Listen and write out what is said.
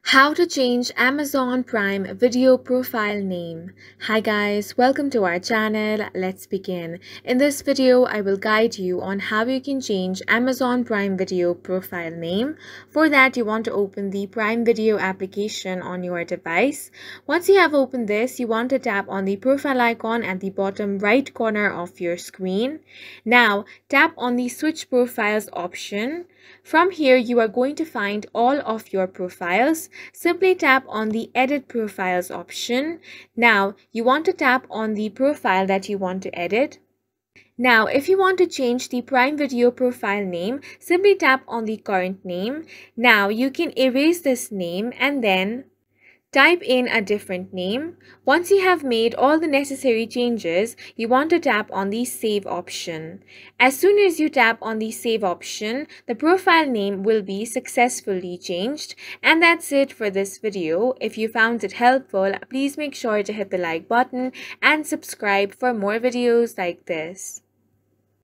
How to change Amazon Prime video profile name. Hi guys, welcome to our channel. Let's begin. In this video, I will guide you on how you can change Amazon Prime Video profile name. For that, you want to open the Prime Video application on your device. Once you have opened this, you want to tap on the profile icon at the bottom right corner of your screen. Now, tap on the Switch Profiles option. From here, you are going to find all of your profiles. Simply tap on the Edit Profiles option. Now, you want to tap on the profile that you want to edit. Now, if you want to change the Prime Video profile name, simply tap on the current name. Now, you can erase this name and then type in a different name. Once you have made all the necessary changes, you want to tap on the Save option. As soon as you tap on the Save option, the profile name will be successfully changed. And that's it for this video. If you found it helpful, please make sure to hit the like button and subscribe for more videos like this.